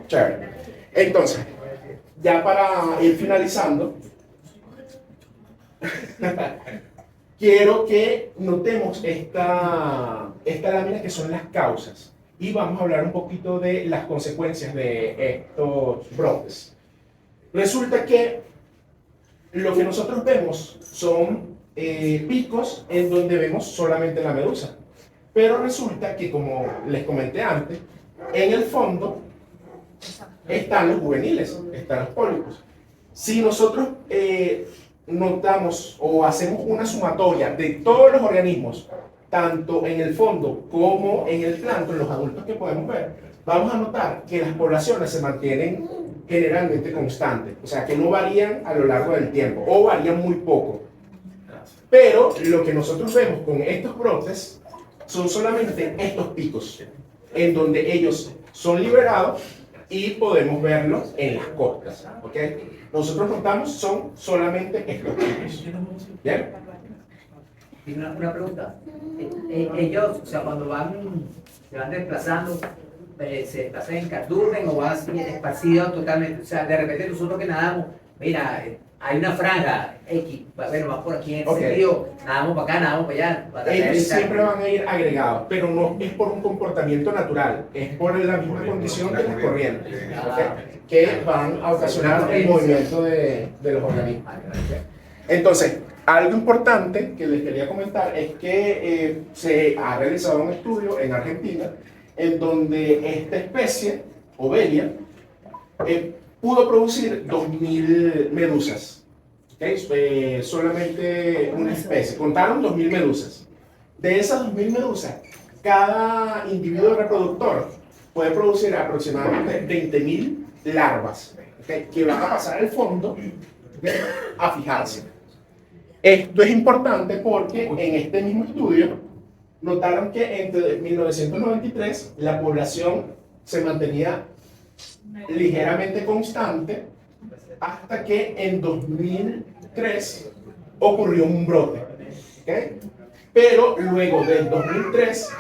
Chévere. Entonces, ya para ir finalizando, quiero que notemos esta lámina que son las causas y vamos a hablar un poquito de las consecuencias de estos brotes. Resulta que lo que nosotros vemos son picos en donde vemos solamente la medusa, pero resulta que, como les comenté antes, en el fondo están los juveniles, están los pólipos. Si nosotros notamos o hacemos una sumatoria de todos los organismos, tanto en el fondo como en el plancton, los adultos que podemos ver, vamos a notar que las poblaciones se mantienen generalmente constantes, o sea que no varían a lo largo del tiempo o varían muy poco. Pero lo que nosotros vemos con estos brotes son solamente estos picos, en donde ellos son liberados y podemos verlos en las costas. ¿Okay? Nosotros notamos son solamente estos picos. ¿Bien? Una pregunta. Ellos, o sea, cuando se van desplazando, se desplazan en cardumen o van así esparcidos totalmente. O sea, de repente nosotros que nadamos, mira, hay una franja X, bueno, va por aquí en ese sentido, nadamos para acá, nadamos para allá. Ellos siempre van a ir agregados, pero no es por un comportamiento natural, es por la misma condición de las corrientes, ¿okay? Que van a ocasionar el movimiento de los organismos. Entonces, algo importante que les quería comentar es que se ha realizado un estudio en Argentina en donde esta especie, Obelia, pudo producir 2.000 medusas. ¿Okay? Solamente una especie. Contaron 2.000 medusas. De esas 2.000 medusas, cada individuo reproductor puede producir aproximadamente 20.000 larvas, ¿okay? Que van a pasar al fondo, ¿okay? A fijarse. Esto es importante porque en este mismo estudio notaron que entre 1993 la población se mantenía ligeramente constante hasta que en 2003 ocurrió un brote. ¿Okay? Pero luego del 2003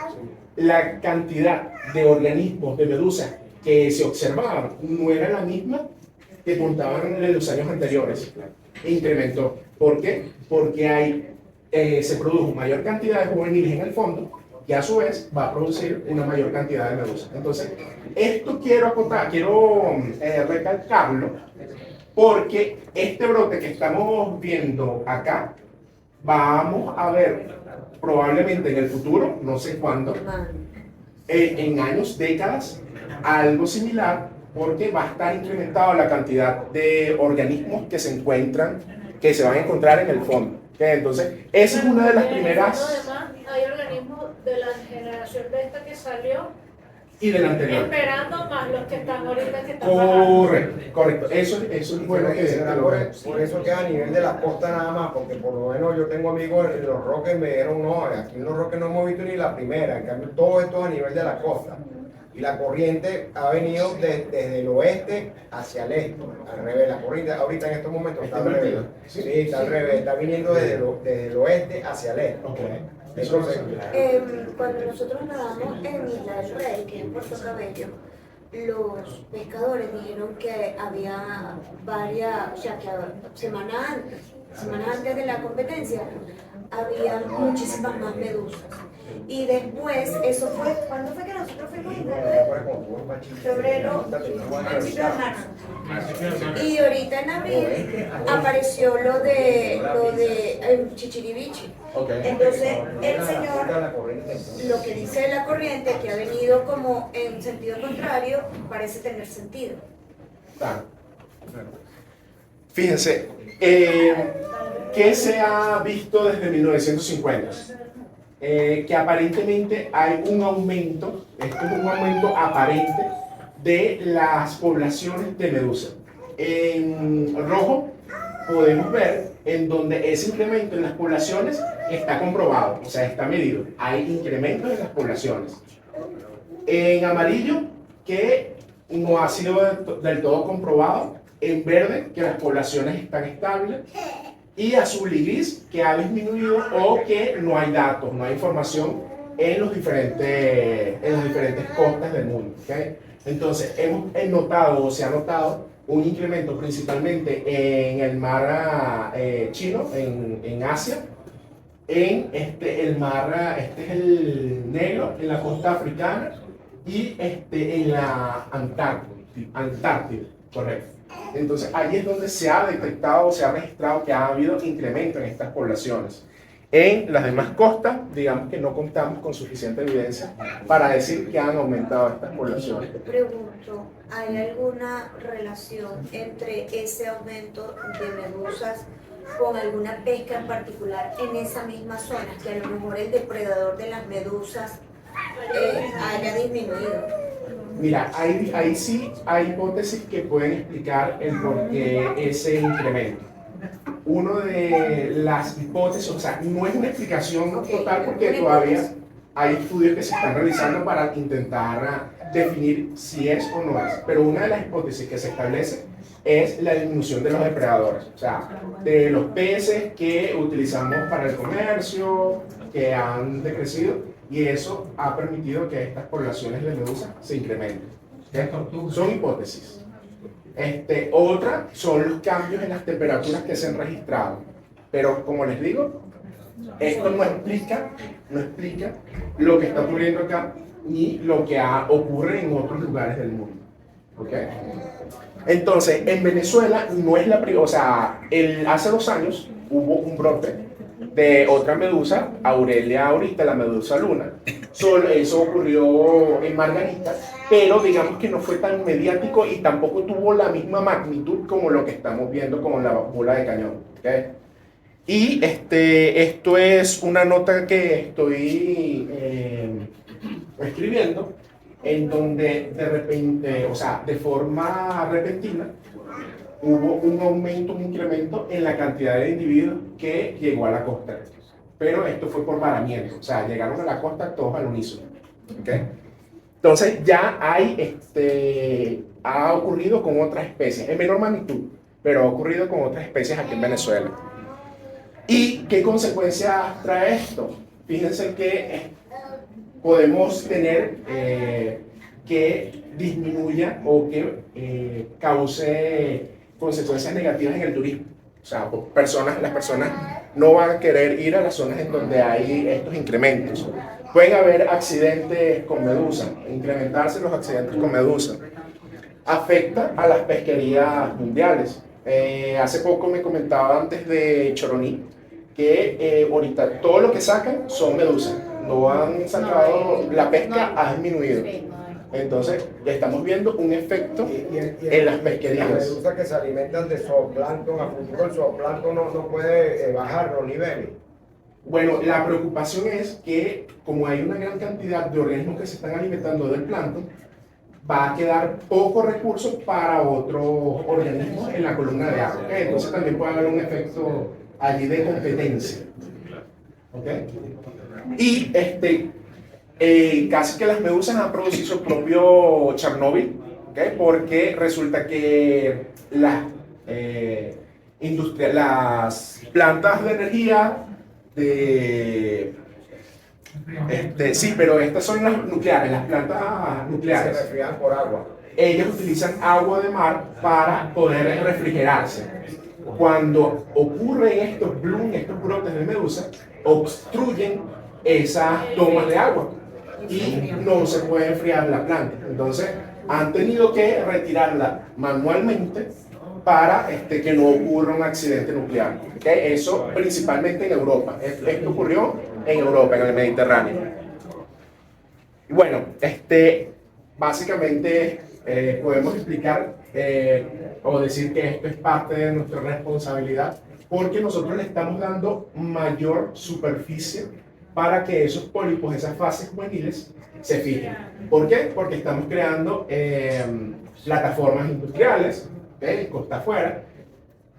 la cantidad de organismos de medusas que se observaban no era la misma que contaban en los años anteriores. Incrementó. ¿Por qué? Porque se produjo mayor cantidad de juveniles en el fondo que a su vez va a producir una mayor cantidad de medusas. Entonces, esto quiero acotar, quiero recalcarlo, porque este brote que estamos viendo acá, vamos a ver probablemente en el futuro, no sé cuándo, en años, décadas, algo similar, porque va a estar incrementada la cantidad de organismos que se encuentran, que se van a encontrar en el fondo. ¿Okay? Entonces, esa es una de las primeras... Además, hay organismos de la generación de esta que salió y del anterior. Esperando más los que están ahorita que están Correcto. Eso es bueno que por eso que a nivel de la costa nada más, porque por lo menos yo tengo amigos en Los Roques, me dijeron, no, aquí en Los Roques no hemos visto ni la primera, en cambio todo esto es a nivel de la costa. Y la corriente ha venido desde el oeste hacia el este, al revés. La corriente ahorita en estos momentos está al revés. Sí, está al revés, está viniendo desde el oeste hacia el este. Entonces, cuando nosotros nadamos en Isla del Rey, que es en Puerto Cabello, los pescadores dijeron que había varias, o sea, que semanas antes de la competencia, había muchísimas más medusas. Y después, eso fue, ¿cuándo fue que nosotros fuimos a Isla del Rey? febrero, principio de marzo. Y ahorita en abril apareció lo de Chichirivichi. Entonces, el señor, lo que dice la corriente, que ha venido como en sentido contrario, parece tener sentido. Claro. Fíjense, ¿qué se ha visto desde 1950? Que aparentemente hay un aumento, esto es un aumento aparente de las poblaciones de medusa. En rojo podemos ver en donde ese incremento en las poblaciones está comprobado, o sea, está medido. Hay incrementos en las poblaciones. En amarillo, que no ha sido del todo comprobado. En verde, que las poblaciones están estables. Y azul y gris, que ha disminuido o que no hay datos, no hay información en las diferentes costas del mundo. ¿Okay? Entonces, hemos notado o se ha notado un incremento principalmente en el mar chino, en Asia, en el mar, este es el negro, en la costa africana y en la Antártida, correcto. Entonces, ahí es donde se ha detectado, se ha registrado que ha habido incremento en estas poblaciones. En las demás costas, digamos que no contamos con suficiente evidencia para decir que han aumentado estas poblaciones. Pregunto, ¿hay alguna relación entre ese aumento de medusas con alguna pesca en particular en esa misma zona? Que a lo mejor el depredador de las medusas haya disminuido. Mira, ahí sí hay hipótesis que pueden explicar el por qué ese incremento. Una de las hipótesis, o sea, no es una explicación total porque todavía hay estudios que se están realizando para intentar definir si es o no es, pero una de las hipótesis que se establece es la disminución de los depredadores, o sea, de los peces que utilizamos para el comercio, que han decrecido, y eso ha permitido que estas poblaciones de medusa se incrementen. Son hipótesis. Otra son los cambios en las temperaturas que se han registrado. Pero como les digo, esto no explica lo que está ocurriendo acá ni lo que ocurre en otros lugares del mundo. ¿Okay? Entonces, en Venezuela no es la primera, o sea, hace 2 años hubo un brote de otra medusa, Aurelia aurita, la medusa luna. Eso ocurrió en Margarita, pero digamos que no fue tan mediático y tampoco tuvo la misma magnitud como lo que estamos viendo con la bola de cañón. ¿Okay? Y esto es una nota que estoy escribiendo, en donde de repente, o sea, de forma repentina, hubo un aumento, un incremento en la cantidad de individuos que llegó a la costa. Pero esto fue por varamiento, o sea, llegaron a la costa todos al unísono. ¿Okay? Entonces ya ha ocurrido con otras especies, en menor magnitud, pero ha ocurrido con otras especies aquí en Venezuela. ¿Y qué consecuencias trae esto? Fíjense que podemos tener que disminuya o que cause consecuencias negativas en el turismo. O sea, las personas no van a querer ir a las zonas en donde hay estos incrementos. Pueden haber accidentes con medusa, incrementarse los accidentes con medusa. Afecta a las pesquerías mundiales. Hace poco me comentaba antes de Choroní que ahorita todo lo que sacan son medusas. No han sacado, la pesca ha disminuido. Entonces, estamos viendo un efecto en las pesquerías. Las medusas que se alimentan de zooplancton, a futuro el zooplancton no puede bajar los niveles. Bueno, la preocupación es que como hay una gran cantidad de organismos que se están alimentando del plancton, va a quedar pocos recursos para otros organismos en la columna de agua. ¿Okay? Entonces también puede haber un efecto allí de competencia. ¿Okay? Y casi que las medusas han producido su propio Chernóbil, ¿okay? Porque resulta que las plantas de energía sí, pero estas son las nucleares, las plantas nucleares. Se refrigeran por agua. Ellas utilizan agua de mar para poder refrigerarse. Cuando ocurren estos blooms, estos brotes de medusa, obstruyen esas tomas de agua. y no se puede enfriar la planta. Entonces, han tenido que retirarla manualmente para que no ocurra un accidente nuclear. ¿Okay? Eso principalmente en Europa. Esto ocurrió en Europa, en el Mediterráneo. Y bueno, básicamente podemos explicar o decir que esto es parte de nuestra responsabilidad porque nosotros le estamos dando mayor superficie para que esos pólipos, esas fases juveniles, se fijen. ¿Por qué? Porque estamos creando plataformas industriales, ¿okay? Costa afuera.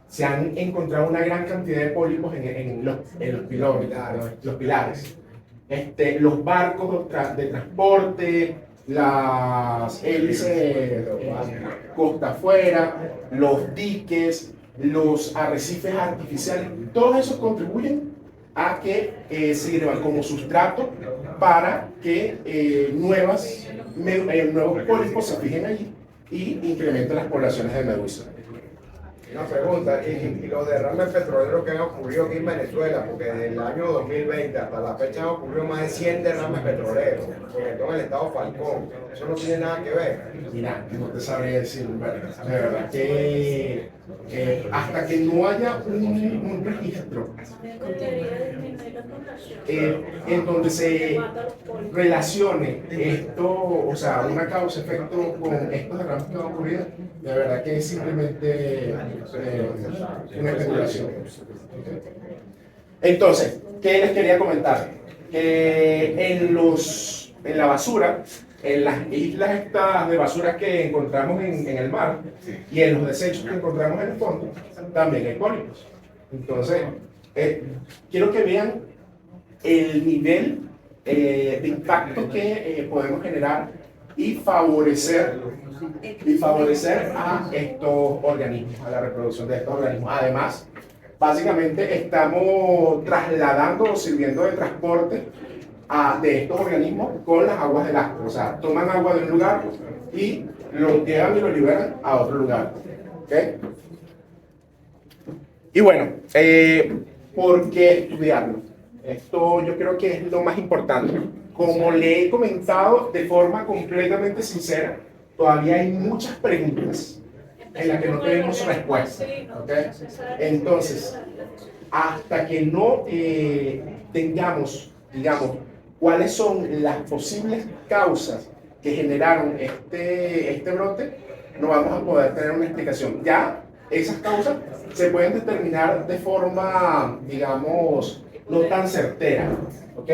Se han encontrado una gran cantidad de pólipos en los pilares. Los barcos de transporte, las hélices costa afuera, los diques, los arrecifes artificiales, todos esos contribuyen a que sirvan como sustrato para que nuevos pólipos se fijen allí y incrementen las poblaciones de medusa. Una pregunta, y los derrames petroleros que han ocurrido aquí en Venezuela, porque desde el año 2020 hasta la fecha han ocurrido más de 100 derrames petroleros, sobre todo en el estado Falcón, eso no tiene nada que ver. Mira, no te sabría decir, de verdad que hasta que no haya un registro en donde se relacione esto, o sea, una causa-efecto con estos derrames que han ocurrido, de verdad que es simplemente una especulación. Entonces, ¿qué les quería comentar? En la basura, en las islas estas de basura que encontramos en el mar y en los desechos que encontramos en el fondo, también hay pólipos. Entonces, quiero que vean el nivel de impacto que podemos generar y favorecer a estos organismos, a la reproducción de estos organismos. Además, básicamente estamos trasladando o sirviendo de transporte de estos organismos con las aguas del astro. O sea, toman agua de un lugar y lo llevan y lo liberan a otro lugar. ¿Okay? Y bueno, ¿por qué estudiarlo? Esto yo creo que es lo más importante. Como le he comentado de forma completamente sincera, todavía hay muchas preguntas en las que no tenemos respuesta. ¿Okay? Entonces, hasta que no tengamos, digamos, cuáles son las posibles causas que generaron este brote, no vamos a poder tener una explicación. Ya esas causas se pueden determinar de forma, digamos, no tan certera, ¿ok?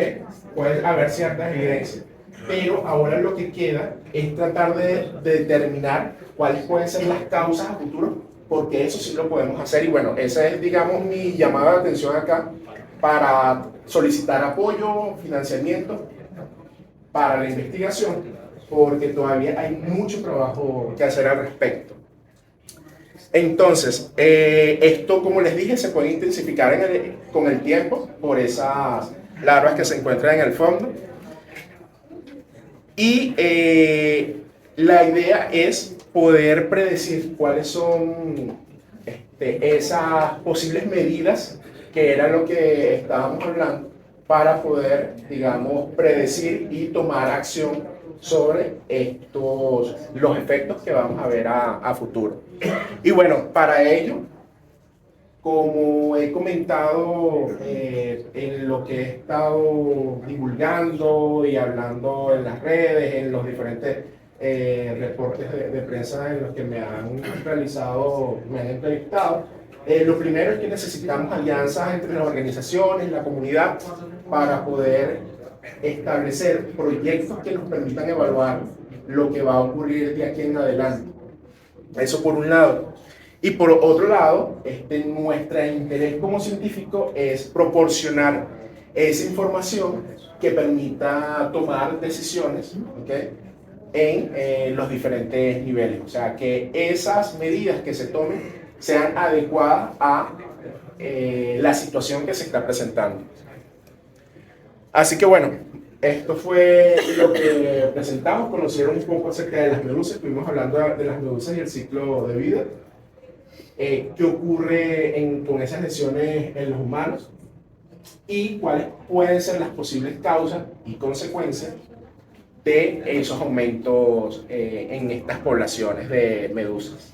Puede haber ciertas evidencias, pero ahora lo que queda es tratar de determinar cuáles pueden ser las causas a futuro, porque eso sí lo podemos hacer. Y bueno, esa es, digamos, mi llamada de atención acá para solicitar apoyo, financiamiento para la investigación, porque todavía hay mucho trabajo que hacer al respecto. Entonces, esto, como les dije, se puede intensificar con el tiempo por esas larvas que se encuentran en el fondo. Y la idea es poder predecir cuáles son esas posibles medidas, que era lo que estábamos hablando, para poder, digamos, predecir y tomar acción sobre los efectos que vamos a ver a futuro. Y bueno, para ello, como he comentado en lo que he estado divulgando y hablando en las redes, en los diferentes reportes de prensa en los que me han entrevistado, lo primero es que necesitamos alianzas entre las organizaciones, la comunidad, para poder establecer proyectos que nos permitan evaluar lo que va a ocurrir de aquí en adelante. Eso por un lado. Y por otro lado, nuestro interés como científico es proporcionar esa información que permita tomar decisiones, ¿okay?, en los diferentes niveles. O sea, que esas medidas que se tomen sean adecuadas a la situación que se está presentando. Así que bueno, esto fue lo que presentamos. Conocieron un poco acerca de las medusas. Estuvimos hablando de las medusas y el ciclo de vida. ¿Qué ocurre con esas lesiones en los humanos? Y cuáles pueden ser las posibles causas y consecuencias de esos aumentos en estas poblaciones de medusas.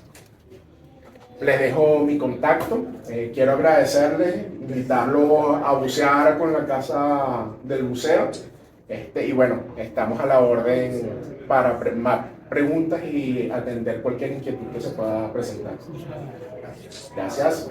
Les dejo mi contacto, quiero agradecerles, invitarlos a bucear con la Casa del Buceo, y bueno, estamos a la orden para más preguntas y atender cualquier inquietud que se pueda presentar. Gracias.